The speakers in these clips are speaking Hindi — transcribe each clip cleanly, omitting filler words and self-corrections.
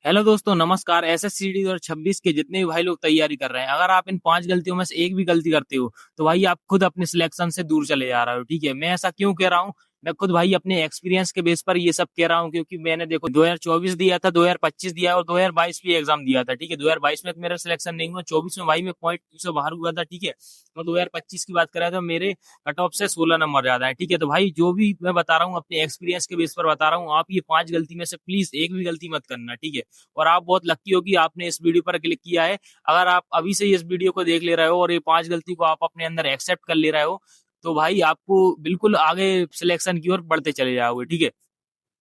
हेलो दोस्तों, नमस्कार। एसएससीडी 2026 के जितने भी भाई लोग तैयारी कर रहे हैं, अगर आप इन 5 गलतियों में से एक भी गलती करते हो तो भाई आप खुद अपने सिलेक्शन से दूर चले जा रहे हो। ठीक है, मैं ऐसा क्यों कह रहा हूँ? मैं खुद भाई अपने एक्सपीरियंस के बेस पर ये सब कह रहा हूँ, क्योंकि मैंने देखो 2024 दिया था, 2025 दिया और 2022 भी एग्जाम दिया था। ठीक है, 2022 में तो मेरा सिलेक्शन नहीं हुआ, 24 में भाई मैं पॉइंट से बाहर हुआ था। ठीक है, और 2025 की बात करें तो मेरे कट ऑफ से 16 नंबर ज्यादा है। ठीक है, तो भाई जो भी मैं बता रहा हूँ अपने एक्सपीरियंस के बेस पर बता रहा हूँ, आप ये 5 गलती में से प्लीज एक भी गलती मत करना। ठीक है, और आप बहुत लकी हो कि आपने इस वीडियो पर क्लिक किया है। अगर आप अभी से इस वीडियो को देख ले रहे हो और ये 5 गलती को आप अपने अंदर एक्सेप्ट कर ले रहे हो, तो भाई आपको बिल्कुल आगे सिलेक्शन की ओर बढ़ते चले जाओगे। ठीक है,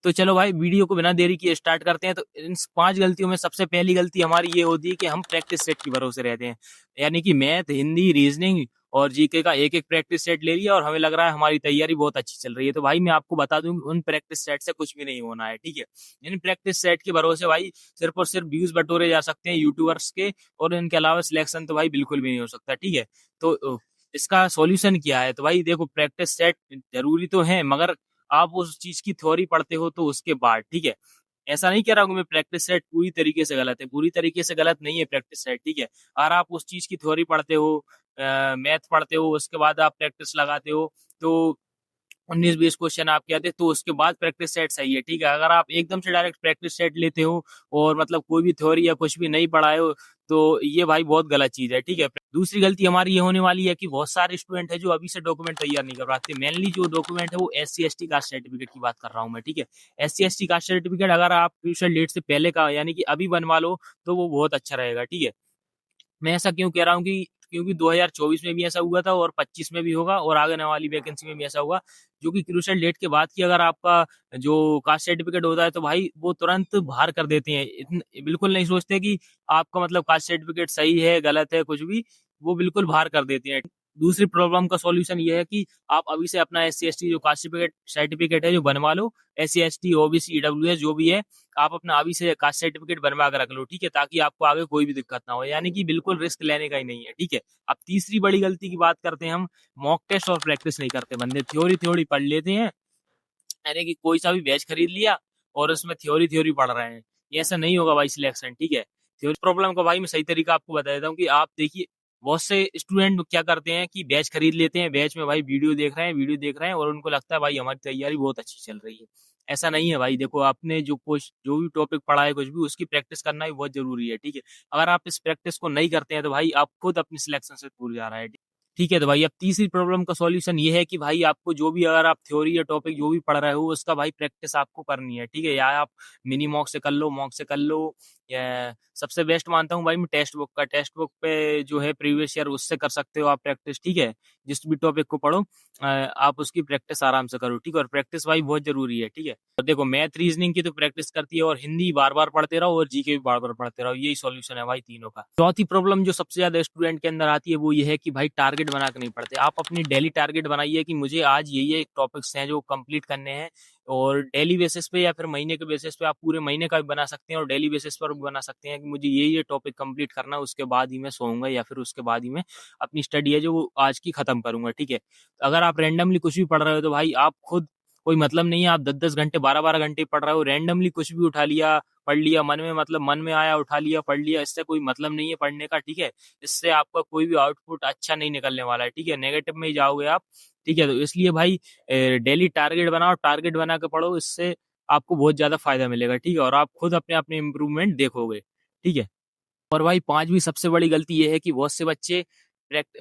तो चलो भाई वीडियो को बिना देरी किए स्टार्ट करते हैं। तो इन 5 गलतियों में सबसे पहली गलती हमारी ये होती है कि हम प्रैक्टिस सेट के भरोसे रहते हैं। यानी कि मैथ, हिंदी, रीजनिंग और जीके का एक एक प्रैक्टिस सेट ले लिया और हमें लग रहा है हमारी तैयारी बहुत अच्छी चल रही है। तो भाई मैं आपको बता दूं, उन प्रैक्टिस सेट से कुछ भी नहीं होना है। ठीक है, इन प्रैक्टिस सेट के भरोसे भाई सिर्फ और सिर्फ व्यूज बटोरे जा सकते हैं यूट्यूबर्स के, और इनके अलावा सिलेक्शन तो भाई बिल्कुल भी नहीं हो सकता। ठीक है, तो इसका सॉल्यूशन क्या है? तो भाई देखो, प्रैक्टिस सेट जरूरी तो है, मगर आप उस चीज की थ्योरी पढ़ते हो तो उसके बाद। ठीक है, ऐसा नहीं कह रहा हूँ मैं प्रैक्टिस सेट पूरी तरीके से गलत है, पूरी तरीके से गलत नहीं है प्रैक्टिस सेट। ठीक है, अगर आप उस चीज की थ्योरी पढ़ते हो, मैथ पढ़ते हो, उसके बाद आप प्रैक्टिस लगाते हो, तो 19-20 क्वेश्चन आपके आते तो उसके बाद प्रैक्टिस सेट सही है। ठीक है, अगर आप एकदम से डायरेक्ट प्रैक्टिस सेट लेते हो और मतलब कोई भी थ्योरी या कुछ भी नहीं पढ़ाए हो, तो ये भाई बहुत गलत चीज है। ठीक है, दूसरी गलती हमारी ये होने वाली है कि बहुत सारे स्टूडेंट है जो अभी से डॉक्यूमेंट तैयार नहीं कर पाते। मेनली जो डॉक्यूमेंट है वो SC ST कास्ट सर्टिफिकेट की बात कर रहा हूँ मैं। ठीक है, SC ST कास्ट सर्टिफिकेट अगर आप फ्यूचर डेट से पहले का यानी कि अभी बनवा लो तो वो बहुत अच्छा रहेगा। ठीक है, मैं ऐसा क्यों कह रहा हूँ कि क्योंकि 2024 में भी ऐसा हुआ था और 25 में भी होगा और आगे आने वाली वैकेंसी में भी ऐसा होगा, जो कि क्रूशियल डेट के बाद की अगर आपका जो कास्ट सर्टिफिकेट होता है तो भाई वो तुरंत बाहर कर देते हैं। बिल्कुल नहीं सोचते कि आपका मतलब कास्ट सर्टिफिकेट सही है गलत है कुछ भी, वो बिल्कुल बाहर कर देते हैं। दूसरी प्रॉब्लम का सॉल्यूशन ये है कि आप अभी से अपना SC ST जो कास्ट सर्टिफिकेट सर्टिफिकेट है जो बनवा लो। SC ST OBC EWS जो भी है, आप अपना अभी से कास्ट सर्टिफिकेट बनवा कर रख लो। ठीक है, ताकि आपको आगे कोई भी दिक्कत ना हो, यानी कि बिल्कुल रिस्क लेने का ही नहीं है। ठीक है, अब तीसरी बड़ी गलती की बात करते हैं हम। मॉक टेस्ट और प्रैक्टिस नहीं करते बंदे, थ्योरी थ्योरी पढ़ लेते हैं। यानी कि कोई सा भी बैच खरीद लिया और उसमें थ्योरी थ्योरी पढ़ रहे हैं। ये ऐसा नहीं होगा भाई सिलेक्शन। ठीक है, थ्योरी प्रॉब्लम का भाई मैं सही तरीका आपको बता देता हूँ कि आप देखिए, बहुत से स्टूडेंट क्या करते हैं कि बैच खरीद लेते हैं, बैच में भाई वीडियो देख रहे हैं और उनको लगता है भाई हमारी तैयारी बहुत अच्छी चल रही है। ऐसा नहीं है भाई। देखो, आपने जो भी टॉपिक पढ़ा है कुछ भी, उसकी प्रैक्टिस करना भी बहुत जरूरी है। ठीक है, अगर आप इस प्रैक्टिस को नहीं करते हैं तो भाई आप खुद अपनी सिलेक्शन से दूर जा रहा है। ठीक है, तो भाई अब तीसरी प्रॉब्लम का सॉल्यूशन ये है कि भाई आपको जो भी, अगर आप थ्योरी या टॉपिक जो भी पढ़ रहे हो उसका भाई प्रैक्टिस आपको करनी है। ठीक है, या आप मिनी मॉक से कर लो, मॉक से कर लो, या सबसे बेस्ट मानता हूँ भाई मैं टेक्स्ट बुक पे जो है प्रीवियस ईयर उससे कर सकते हो आप प्रैक्टिस। ठीक है, जिस भी टॉपिक को पढ़ो आप उसकी प्रैक्टिस आराम से करो। ठीक है, और प्रैक्टिस भाई बहुत जरूरी है। ठीक है, और देखो मैथ रीजनिंग की तो प्रैक्टिस करती है, और हिंदी बार बार पढ़ते रहो और जीके भी बार बार पढ़ते रहो, यही सॉल्यूशन है भाई तीनों का। चौथी प्रॉब्लम जो सबसे ज्यादा स्टूडेंट के अंदर आती है वो ये है कि भाई टारगेट बना के नहीं पढ़ते। आप अपनी डेली टारगेट बनाइए कि मुझे आज ये टॉपिक्स हैं जो कंप्लीट करने हैं, और डेली बेसिस पे या फिर महीने के बेसिस पे आप पूरे महीने का भी बना सकते हैं और डेली बेसिस पर भी बना सकते हैं कि मुझे ये टॉपिक कंप्लीट करना है, उसके बाद ही मैं सोऊंगा या फिर उसके बाद ही मैं अपनी स्टडी है जो वो आज की खत्म करूंगा। ठीक है, अगर आप रैंडमली कुछ भी पढ़ रहे हो तो भाई आप खुद, कोई मतलब नहीं है आप 10-10 घंटे 12-12 घंटे पढ़ रहे हो, रैंडमली कुछ भी उठा लिया पढ़ लिया, मन में मतलब मन में आया उठा लिया पढ़ लिया, इससे कोई मतलब नहीं है पढ़ने का। ठीक है, इससे आपका कोई भी आउटपुट अच्छा नहीं निकलने वाला है। ठीक है, नेगेटिव में ही जाओगे आप। ठीक है, तो इसलिए भाई डेली टारगेट बनाओ, टारगेट बना के पढ़ो, इससे आपको बहुत ज्यादा फायदा मिलेगा। ठीक है, और आप खुद अपने अपने इम्प्रूवमेंट देखोगे। ठीक है, और भाई पांचवी सबसे बड़ी गलती ये है कि बहुत से बच्चे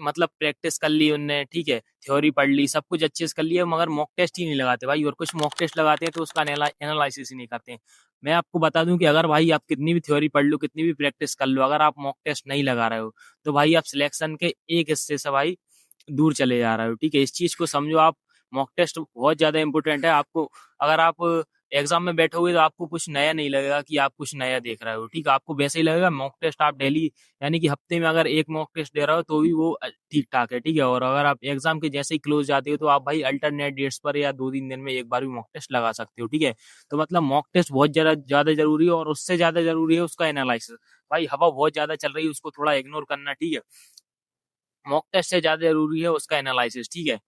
मतलब प्रैक्टिस कर ली उनने, ठीक है, थ्योरी पढ़ ली, सब कुछ अच्छे से कर लिया, मगर मॉक टेस्ट ही नहीं लगाते भाई, और कुछ मॉक टेस्ट लगाते हैं तो उसका एनालिसिस ही नहीं करते हैं। मैं आपको बता दूं कि अगर भाई आप कितनी भी थ्योरी पढ़ लो, कितनी भी प्रैक्टिस कर लो, अगर आप मॉक टेस्ट नहीं लगा रहे हो तो भाई आप सिलेक्शन के एक हिस्से से भाई दूर चले जा रहे हो। ठीक है, इस चीज को समझो आप। मॉक टेस्ट बहुत ज्यादा इंपॉर्टेंट है आपको। अगर आप एग्जाम में बैठोगे तो आपको कुछ नया नहीं लगेगा कि आप कुछ नया देख रहे हो। ठीक है, आपको वैसे ही लगेगा। मॉक टेस्ट आप डेली, यानी कि हफ्ते में अगर एक मॉक टेस्ट दे रहे हो तो भी वो ठीक ठाक है। ठीक है, और अगर आप एग्जाम के जैसे ही क्लोज जाते हो तो आप भाई अल्टरनेट डेट्स पर या 2-3 दिन में एक बार भी मॉक टेस्ट लगा सकते हो। ठीक है, तो मतलब मॉक टेस्ट बहुत ज्यादा ज्यादा जरूरी है, और उससे ज्यादा जरूरी है उसका एनालिसिस। भाई हवा बहुत ज्यादा चल रही है, उसको थोड़ा इग्नोर करना। ठीक है, मॉक टेस्ट से ज्यादा जरूरी है उसका एनालिसिस। ठीक है,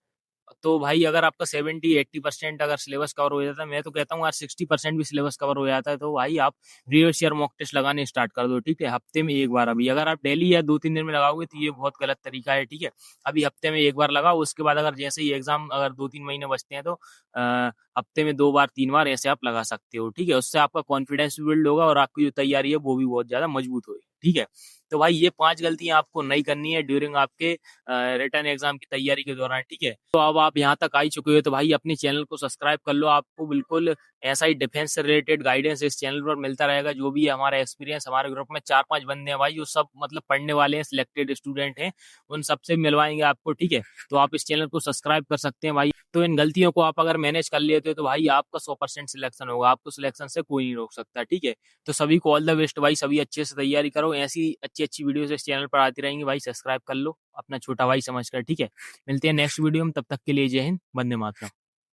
तो भाई अगर आपका 70-80% अगर सिलेबस कवर हो जाता है, मैं तो कहता हूँ यार 60% भी सिलेबस कवर हो जाता है, तो भाई आप प्रीवियस ईयर मॉक टेस्ट लगाने स्टार्ट कर दो, ठीक है, हफ्ते में एक बार। अभी अगर आप डेली या 2-3 दिन में लगाओगे तो ये बहुत गलत तरीका है, ठीक है। अभी हफ्ते में एक बार लगाओ, उसके बाद अगर जैसे ही एग्जाम अगर 2-3 महीने बचते हैं तो हफ्ते में 2 बार 3 बार ऐसे आप लगा सकते हो, ठीक है। उससे आपका कॉन्फिडेंस भी बिल्ड होगा और आपकी जो तैयारी है वो भी बहुत ज्यादा मजबूत होगी, ठीक है। तो भाई ये 5 गलतियां आपको नहीं करनी है ड्यूरिंग आपके रिटर्न एग्जाम की तैयारी के दौरान, ठीक है। तो अब आप यहाँ तक आ ही चुके हो तो भाई अपने चैनल को सब्सक्राइब कर लो, आपको बिल्कुल ऐसा ही डिफेंस से रिलेटेड गाइडेंस इस चैनल पर मिलता रहेगा। जो भी है हमारा एक्सपीरियंस, हमारे ग्रुप में 4-5 बंदे हैं भाई जो सब मतलब पढ़ने वाले हैं, सिलेक्टेड स्टूडेंट हैं, उन सबसे मिलवाएंगे आपको, ठीक है। तो आप इस चैनल को सब्सक्राइब कर सकते हैं भाई। तो इन गलतियों को आप अगर मैनेज कर लेते हो तो भाई आपका 100% सिलेक्शन होगा, आपको सिलेक्शन से कोई नहीं रोक सकता, ठीक है। तो सभी को ऑल द बेस्ट भाई, सभी अच्छे से तैयारी करो, ऐसी अच्छी अच्छी वीडियोस इस चैनल पर आती रहेंगी भाई। सब्सक्राइब कर लो अपना छोटा भाई समझकर, ठीक है। मिलते हैं नेक्स्ट वीडियो में, तब तक के लिए जय हिंद, वंदे मातरम।